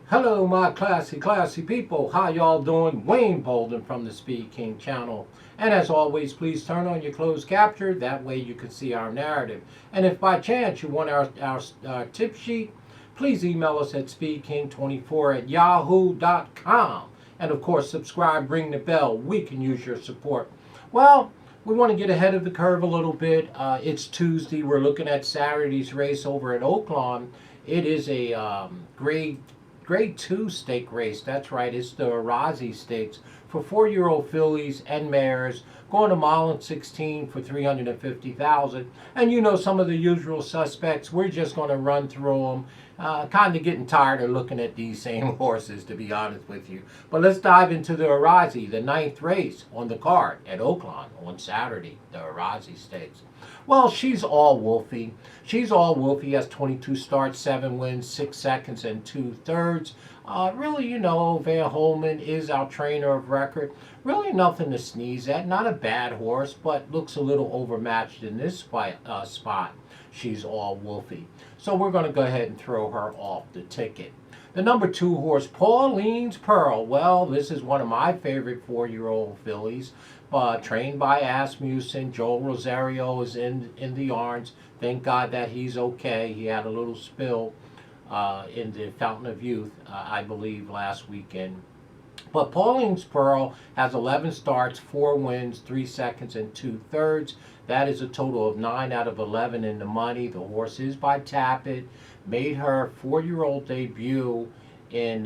Hello, my classy people. How y'all doing? Wayne Bolden from the SpeedKing channel. And as always, please turn on your closed capture. That way you can see our narrative. And if by chance you want our tip sheet, please email us at speedking24@yahoo.com. And of course, subscribe, ring the bell. We can use your support. Well, we want to get ahead of the curve a little bit. It's Tuesday. We're looking at Saturday's race over at Oaklawn. It is a Grade 2 stake race. That's right. It's the Azeri Stakes for 4-year-old fillies and mares. Going to mile and 16 for 350,000. And you know some of the usual suspects. We're just going to run through them. Kind of getting tired of looking at these same horses, to be honest with you. But let's dive into the Azeri, the 9th race on the card at Oaklawn on Saturday, the Azeri Stakes. Well, she's all Wolfie. She's all Wolfie. Has 22 starts, 7 wins, 6 seconds, and 2/3. Really, you know, Van Holman is our trainer of record. Really nothing to sneeze at. Not a bad horse, but looks a little overmatched in this spot. She's all Wolfie. So we're going to go ahead and throw her off the ticket. The number 2 horse, Paulines Pearl. Well, this is one of my favorite 4-year-old fillies. Trained by Asmussen. Joel Rosario is in the yarns. Thank God that he's okay. He had a little spill in the Fountain of Youth, I believe, last weekend. But Paulines Pearl has 11 starts, 4 wins, 3 seconds, and 2/3. That is a total of 9 out of 11 in the money. The horse is by Tappet. Made her 4-year-old debut in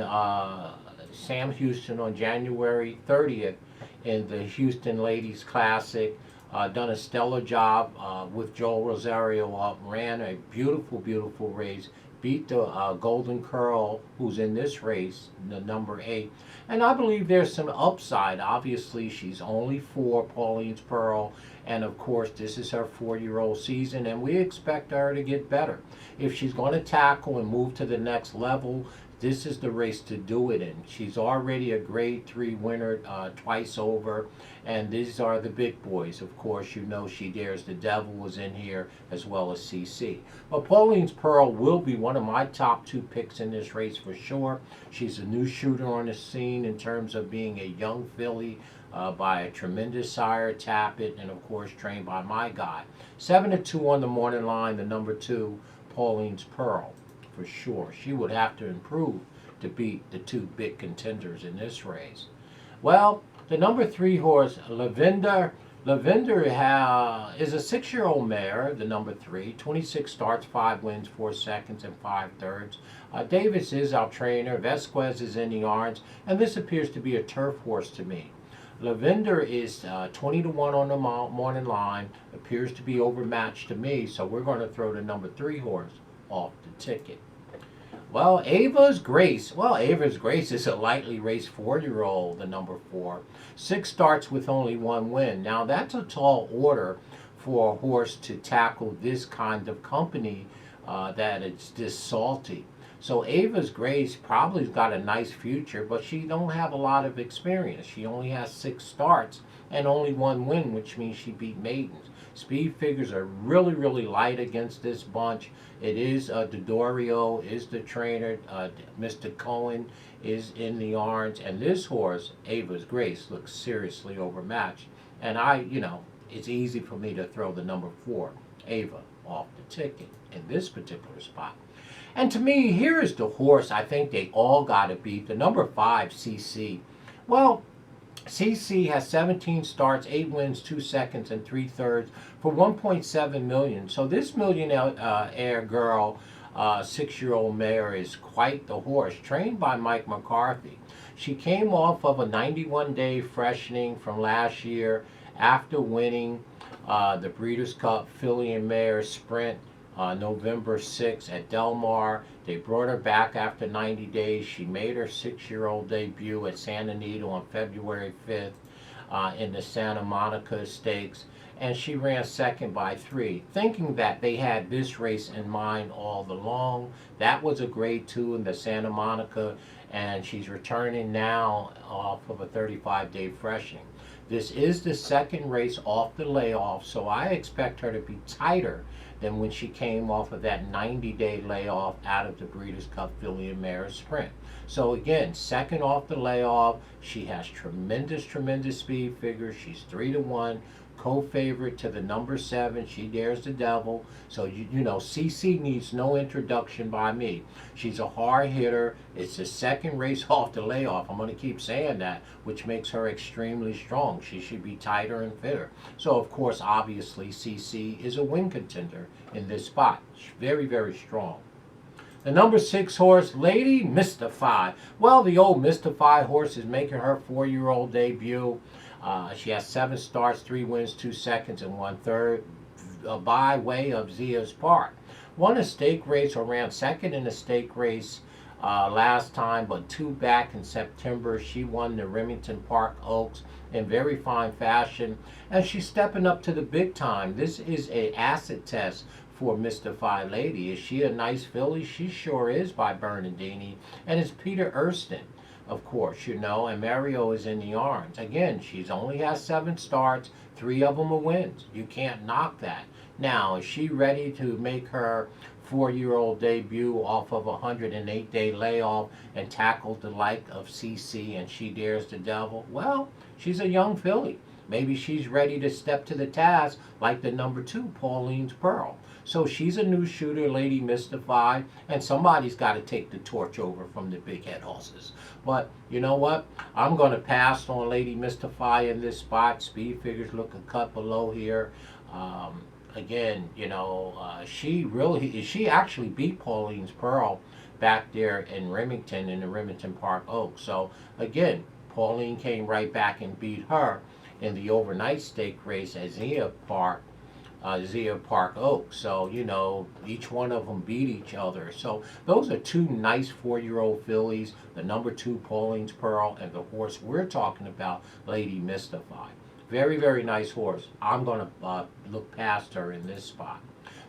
Sam Houston on January 30th in the Houston Ladies Classic. Done a stellar job with Joel Rosario up. Ran a beautiful race. Beat the Golden Curl, who's in this race, the number 8. And I believe there's some upside. Obviously, she's only 4, Paulines Pearl. And of course, this is her 4-year-old season, and we expect her to get better. If she's going to tackle and move to the next level, this is the race to do it in. She's already a Grade 3 winner twice over, and these are the big boys. Of course, you know She Dares the Devil was in here, as well as CeCe. But Paulines Pearl will be one of my top 2 picks in this race for sure. She's a new shooter on the scene in terms of being a young filly by a tremendous sire, Tappet, and of course trained by my guy. 7-2 on the morning line, the number 2, Paulines Pearl. For sure. She would have to improve to beat the 2 big contenders in this race. Well, the number 3 horse, Lavender is a 6-year-old mare, the number 3, 26 starts, 5 wins, 4 seconds, and 5/3. Davis is our trainer. Vasquez is in the yarns, and this appears to be a turf horse to me. Lavender is 20-1 on the morning line, appears to be overmatched to me, so we're going to throw the number 3 horse off the ticket. Well, Avas Grace. Well, Avas Grace is a lightly raced 4-year-old, the number 4. 6 starts with only 1 win. Now, that's a tall order for a horse to tackle this kind of company that it's this salty. So Avas Grace probably got a nice future, but she don't have a lot of experience. She only has 6 starts and only 1 win, which means she beat maidens. Speed figures are really light against this bunch. It is Dodorio is the trainer. Mr. Cohen is in the yarns. And this horse, Avas Grace, looks seriously overmatched. And it's easy for me to throw the number 4, Ava, off the ticket in this particular spot. And to me, here is the horse I think they all got to beat, the number 5, CeCe. Well, CeCe has 17 starts, 8 wins, 2 seconds, and 3/3 for 1.7 million. So this millionaire girl, 6-year-old mare, is quite the horse, trained by Mike McCarthy. She came off of a 91-day freshening from last year after winning the Breeders' Cup Filly and Mare Sprint November 6th at Del Mar. They brought her back after 90 days. She made her 6-year-old debut at Santa Anita on February 5th in the Santa Monica Stakes, and she ran second by 3, thinking that they had this race in mind all along. That was a Grade 2 in the Santa Monica, and she's returning now off of a 35-day freshening. This is the second race off the layoff, so I expect her to be tighter than when she came off of that 90-day layoff out of the Breeders' Cup Filly and Mare Sprint. So again, second off the layoff, she has tremendous speed figures. She's 3-1. Co-favorite to the number 7, She Dares the Devil. So you know, CeCe needs no introduction by me. She's a hard hitter. It's the second race off the layoff. I'm going to keep saying that, which makes her extremely strong. She should be tighter and fitter. So of course, obviously, CeCe is a win contender in this spot. She's very strong. The number 6 horse, Lady Mystify. Well, the old Mystify horse is making her 4-year-old debut. She has 7 starts, 3 wins, 2 seconds, and 1/3 by way of Zia's Park. Won a stake race or ran second in a stake race last time, but 2 back in September. She won the Remington Park Oaks in very fine fashion, and she's stepping up to the big time. This is a acid test for Mystify Lady. Is she a nice filly? She sure is, by Bernardini, and it's Peter Erston, of course, you know, and Mario is in the orange. Again, she's only has 7 starts, 3 of them are wins. You can't knock that. Now, is she ready to make her 4-year-old debut off of a 108-day layoff and tackle the like of CeCe and She Dares the Devil? Well, she's a young filly. Maybe she's ready to step to the task like the number 2, Paulines Pearl. So she's a new shooter, Lady Mystify, and somebody's got to take the torch over from the big head horses. But you know what? I'm going to pass on Lady Mystify in this spot. Speed figures look a cut below here. Again, you know, she actually beat Paulines Pearl back there in Remington in the Remington Park Oaks. So again, Pauline came right back and beat her in the overnight stake race at Zia Park Oaks. So, you know, each one of them beat each other. So those are 2 nice 4-year-old fillies, the number 2 Paulines Pearl and the horse we're talking about, Lady Mystify. Very nice horse. I'm going to look past her in this spot.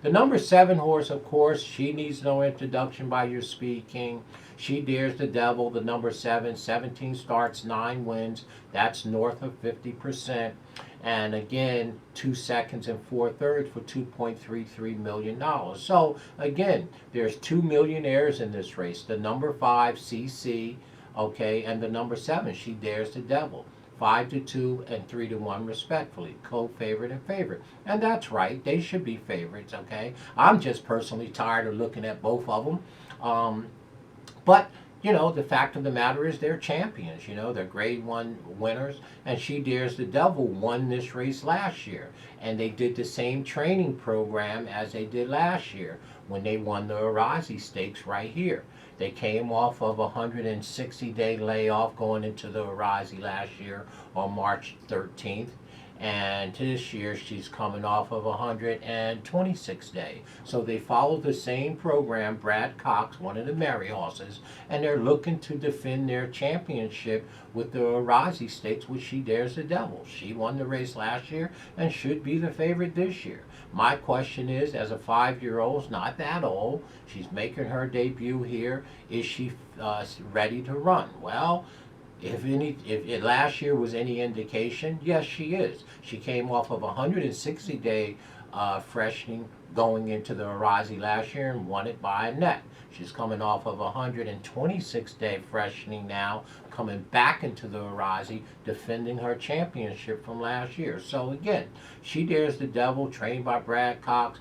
The number 7 horse, of course, she needs no introduction by your SpeedKing. She Dares the Devil, the number 7, 17 starts, 9 wins. That's north of 50%. And again, 2 seconds and 4/3 for $2.33 million. So again, there's 2 millionaires in this race. The number 5, CeCe, okay, and the number 7, She Dares the Devil. 5-2 and 3-1 respectfully, co-favorite and favorite. And that's right, they should be favorites, okay? I'm just personally tired of looking at both of them. But, you know, the fact of the matter is they're champions, you know, they're grade 1 winners, and She Dares the Devil won this race last year. And they did the same training program as they did last year when they won the Azeri Stakes right here. They came off of a 160-day layoff going into the Azeri last year on March 13th. And this year she's coming off of a 126-day. So they followed the same program, Brad Cox, one of the Mary horses, and they're looking to defend their championship with the Azeri Stakes, which She Dares the Devil. She won the race last year and should be the favorite this year. My question is, as a 5-year-old, not that old, she's making her debut here, is she ready to run? Well, if last year was any indication, yes, she is. She came off of a 160-day freshening going into the Azeri last year and won it by a neck. She's coming off of a 126-day freshening now, coming back into the Azeri, defending her championship from last year. So again, She Dares the Devil, trained by Brad Cox.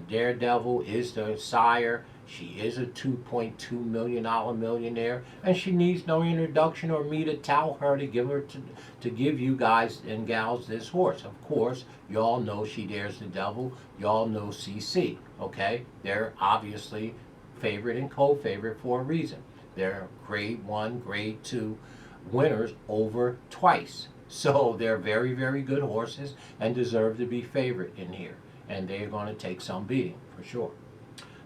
Daredevil is the sire. She is a $2.2 million millionaire, and she needs no introduction or me to tell her to give you guys and gals this horse. Of course, y'all know She Dares the Devil. Y'all know CeCe. Okay, they're obviously favorite and co-favorite for a reason. They're grade 1, grade 2 winners over twice. So they're very good horses and deserve to be favorite in here. And they're going to take some beating for sure.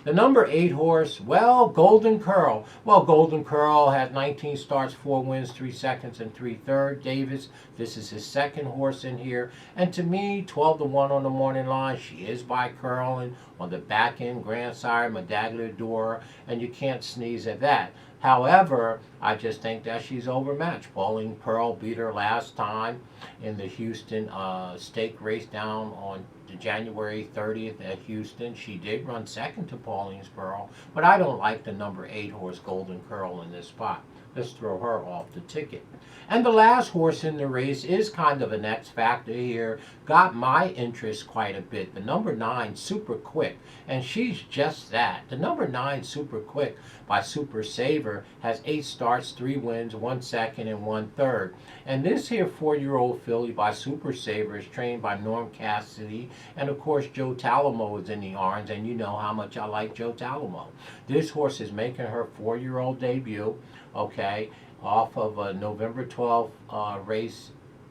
The number 8 horse, well, Golden Curl. Well, Golden Curl has 19 starts, 4 wins, 3 seconds, and 3/3. Davis, this is his second horse in here. And to me, 12-1 on the morning line. She is by Curlin on the back end, Grandsire, Medagliadora, and you can't sneeze at that. However, I just think that she's overmatched. Paulines Pearl beat her last time in the Houston stake race down on January 30th at Houston. She did run second to Paulines Pearl, but I don't like the number 8 horse Golden Curl in this spot. Let's throw her off the ticket. And the last horse in the race is kind of an X factor here. Got my interest quite a bit. The number 9, Super Quick. And she's just that. The number 9, Super Quick by Super Saver has 8 starts, 3 wins, 1 second, and 1 third. And this here 4-year-old filly by Super Saver is trained by Norm Cassidy. And of course, Joe Talamo is in the arms. And you know how much I like Joe Talamo. This horse is making her 4-year-old debut. Okay, off of a November 12th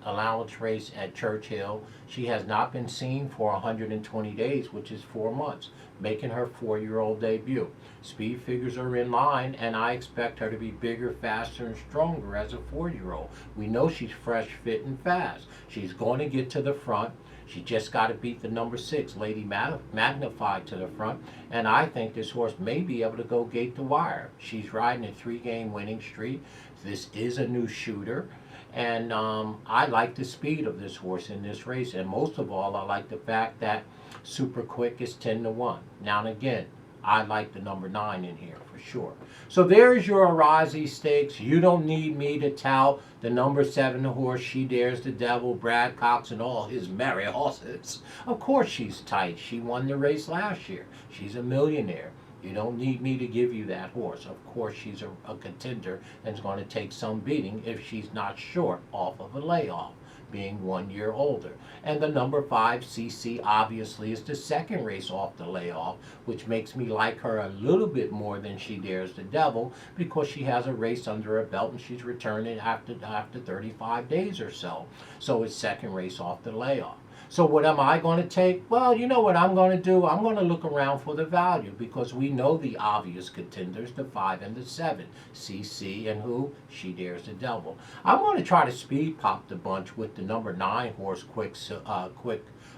allowance race at Churchill. She has not been seen for 120 days, which is 4 months, making her 4-year-old debut. Speed figures are in line, and I expect her to be bigger, faster, and stronger as a 4-year-old. We know she's fresh, fit, and fast. She's going to get to the front. She just got to beat the number 6, Lady Magnified, to the front. And I think this horse may be able to go gate the wire. She's riding a 3-game winning streak. This is a new shooter. And I like the speed of this horse in this race. And most of all, I like the fact that Super Quick is 10-1. Now and again, I like the number 9 in here for sure. So there's your Azeri Stakes. You don't need me to tout the number 7 horse, She Dares the Devil, Brad Cox, and all his merry horses. Of course she's tight. She won the race last year. She's a millionaire. You don't need me to give you that horse. Of course she's a contender and is going to take some beating if she's not short off of a layoff, being 1 year older. And the number 5, CeCe, obviously is the second race off the layoff, which makes me like her a little bit more than She Dares the Devil, because she has a race under her belt and she's returning after 35 days or so. So it's second race off the layoff. So what am I going to take? Well, you know what I'm going to do? I'm going to look around for the value, because we know the obvious contenders, the 5 and the 7. CeCe and who? She Dares the Devil. I'm going to try to speed pop the bunch with the number 9 horse,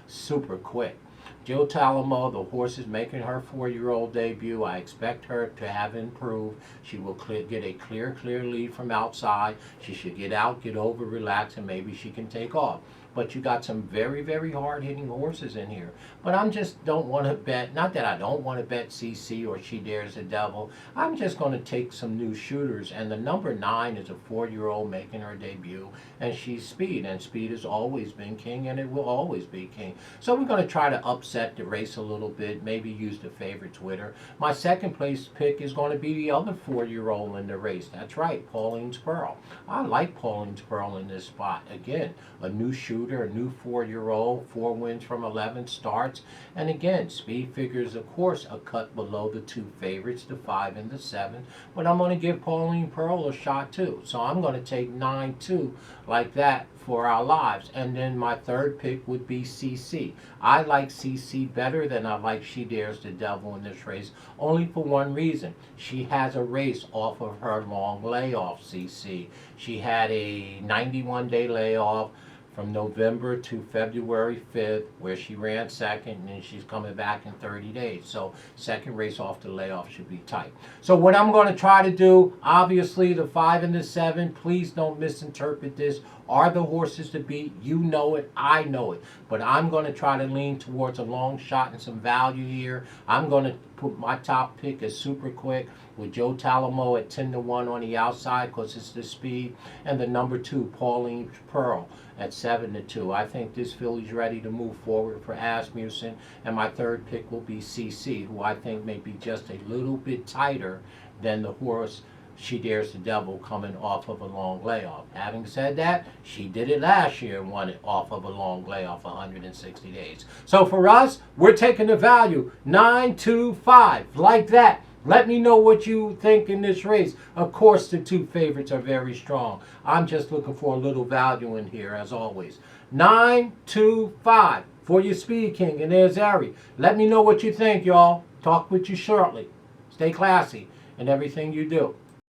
Super Quick. Joe Talamo, the horse is making her 4-year-old debut. I expect her to have improved. She will get a clear lead from outside. She should get out, get over, relax, and maybe she can take off. But you got some very, very hard-hitting horses in here. But I'm just don't want to bet, not that I don't want to bet CeCe or She Dares the Devil. I'm just going to take some new shooters. And the number 9 is a 4-year-old making her debut. And she's speed. And speed has always been king, and it will always be king. So we're going to try to upset the race a little bit, maybe use the favorite Twitter. My second place pick is going to be the other 4-year-old in the race. That's right, Paulines Pearl. I like Paulines Pearl in this spot. Again, a new shooter, a new 4-year-old, 4 wins from 11 starts. And again, speed figures, of course, a cut below the 2 favorites, the 5 and the 7. But I'm going to give Paulines Pearl a shot too. So I'm going to take 9-2 like that for our lives. And then my third pick would be CeCe. I like CeCe better than I like She Dares the Devil in this race, only for one reason. She has a race off of her long layoff, CeCe. She had a 91-day layoff from November to February 5th, where she ran second, and then she's coming back in 30 days. So second race off the layoff should be tight. So what I'm going to try to do, obviously the 5 and the 7, please don't misinterpret this, are the horses to beat. You know it, I know it. But I'm going to try to lean towards a long shot and some value here. I'm going to put my top pick as Super Quick with Joe Talamo at 10-1 on the outside, because it's the speed, and the number 2, Paulines Pearl, at 7-2. I think this filly's ready to move forward for Asmussen, and my third pick will be CeCe, who I think may be just a little bit tighter than the horse She Dares the Devil coming off of a long layoff. Having said that, she did it last year and won it off of a long layoff, 160 days. So for us, we're taking the value 9-5, like that. Let me know what you think in this race. Of course, the 2 favorites are very strong. I'm just looking for a little value in here, as always. 9-5 for your SpeedKing and Azeri. Let me know what you think, y'all. Talk with you shortly. Stay classy in everything you do.